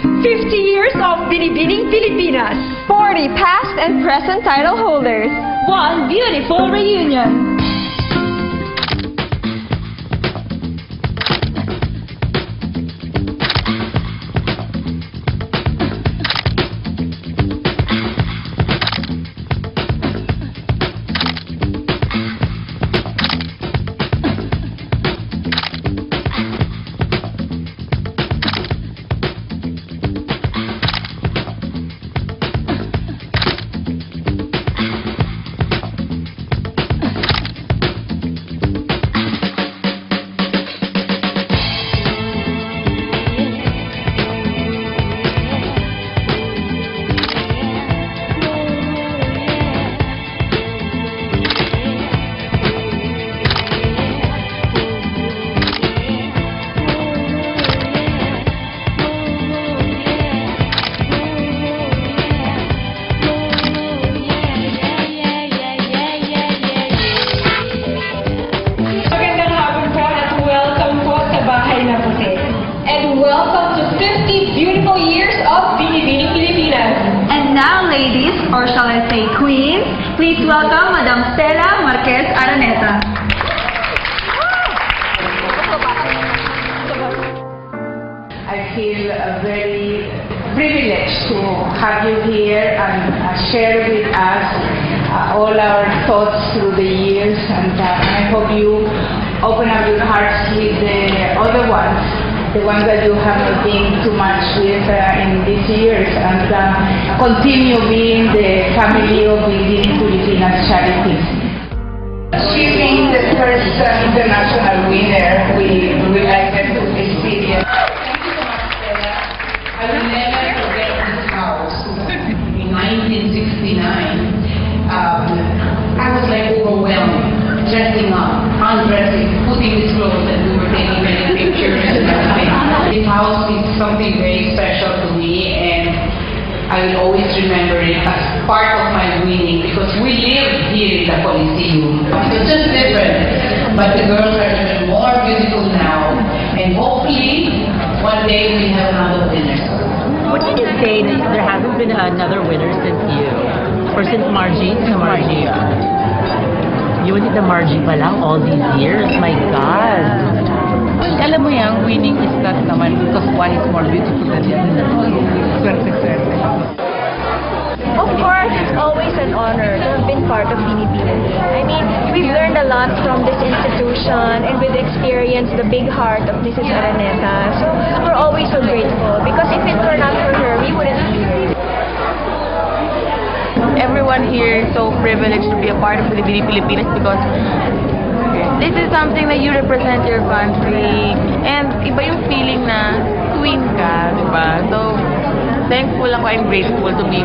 50 years of Binibining Pilipinas. 40 past and present title holders. One beautiful reunion. And welcome to 50 beautiful years of Binibining Pilipinas. And now, ladies, or shall I say queens, please welcome Madam Stella Marquez Araneta. I feel very privileged to have you here and share with us all our thoughts through the years, and I hope you open up your hearts with the other ones, the ones that you have not been too much with in these years, and continue being the family of Binibining Pilipinas Charities. She being the first international winner, we like her to experience. Thank you so much, Stella. I will never forget this house. In 1969, I was like overwhelmed, dressing up, undressing, putting these clothes, and we were taking many pictures and everything. This house is something very special to me, and I will always remember it as part of my winning, because we live here in the Coliseum. It's just different, but the girls are even more beautiful now, and hopefully one day we have another winner. Would you just say that there hasn't been another winner since you? Or since Margie? Margie. You were the Margie pa lang all these years? My God! Well, alam mo yan, winning is not naman because one is more beautiful than the other. Swerte. Of course, it's always an honor to have been part of Binibining. I mean, we've learned a lot from this institution, and we've experienced the big heart of Mrs. Araneta. So we're always so grateful, because if it were not for her, we wouldn't be here. Everyone here is so privileged to be a part of Binibining Pilipinas, because this is something that you represent your country, and iba yung feeling na queen ka, diba? So, thankful ako and grateful to be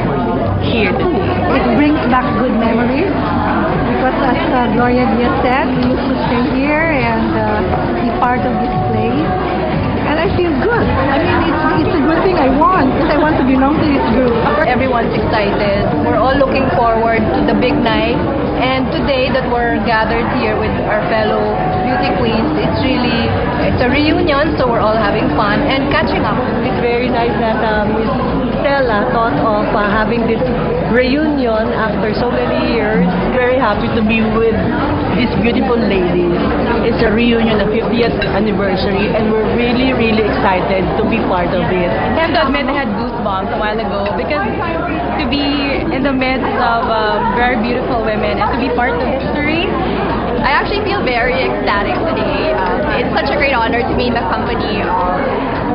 here today. It brings back good memories, because as Gloria Diaz said, we used to stay here and be part of this place. And I feel good. I mean, it's a good thing I want, because I want to belong to this group. Everyone's excited. We're all looking forward to the big night. And today that we're gathered here with our fellow beauty queens, it's a reunion, so we're all having fun and catching up. It's very nice that Miss Stella thought of having this reunion after so many years. Very happy to be with these beautiful ladies. It's a reunion, the 50th anniversary, and we're really, really excited to be part of it. I have to admit I had goosebumps a while ago, because to be in the midst of very beautiful women and to be part of history, I actually feel very ecstatic today. It's such a great honor to be in the company of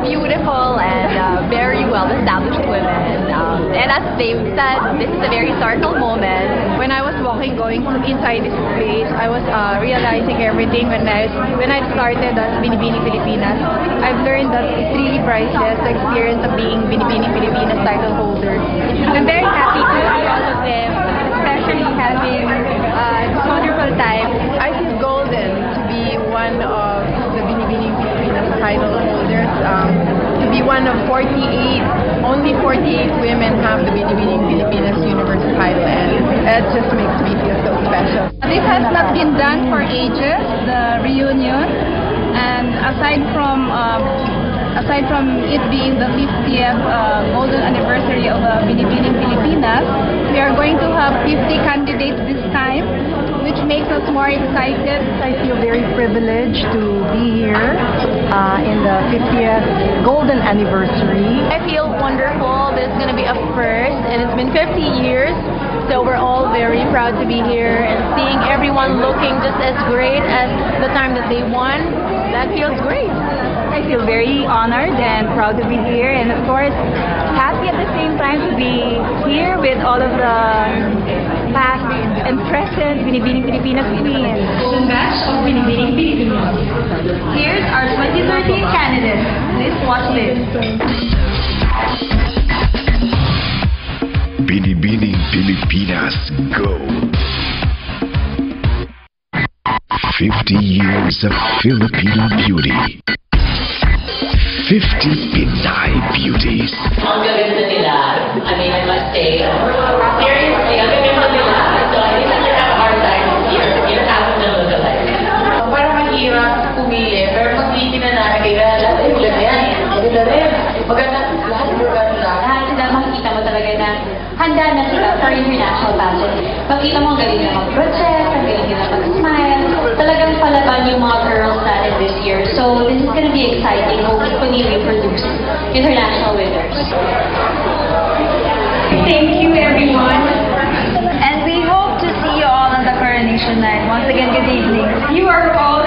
beautiful and very well-established women. And as they said, this is a very startle moment. When I was going inside this place, I was realizing everything when I started as Binibining Pilipinas. I've learned that it's really priceless, the experience of being Binibining Pilipinas title holder. I'm very happy to be all of them, especially having this wonderful time. I feel golden to be one of the Binibining Pilipinas title holders. To be one of 48, only 48 women have the Binibining Pilipinas Universal title, and it just makes me feel so special. This has not been done for ages, the reunion, and aside from aside from it being the 50th golden anniversary of Binibining Pilipinas, we are going to have 50 candidates this time, which makes us more excited. I feel very privileged to be here in the 50th golden anniversary. I feel wonderful. This is going to be a first, and it's been 50 years, so we're all very proud to be here and seeing everyone looking just as great as the time that they won. That feels great. I feel very honored and proud to be here, and of course happy at the same time to be here with all of the past and present Binibining Pilipinas queens. Congrats of Binibining Pilipinas. Here's our 2013 candidates. Please watch this. Binibining Pilipinas Go! 50 years of Filipino beauty. 50 Pinay beauties. Ang gaganda nila, I mean, I must say, seriously, ang gaganda nila. So I think I have a hard time here. You have to look alike. Parang mahirap pumili, pero pag titignan namin kayo, lahat ay ulan na yan. Maganda rin. Maganda, lahat maganda. Lahat sila makikita mo talaga na handa na sila for international pageant. Makita mo ang galing nila mag-project, ang galing nila mag-smile. Talagang palaban yung mga girls natin this year. So this is gonna be exciting. Hopefully we produce international winners. Thank you, everyone. And we hope to see you all on the coronation night. Once again, good evening. You are all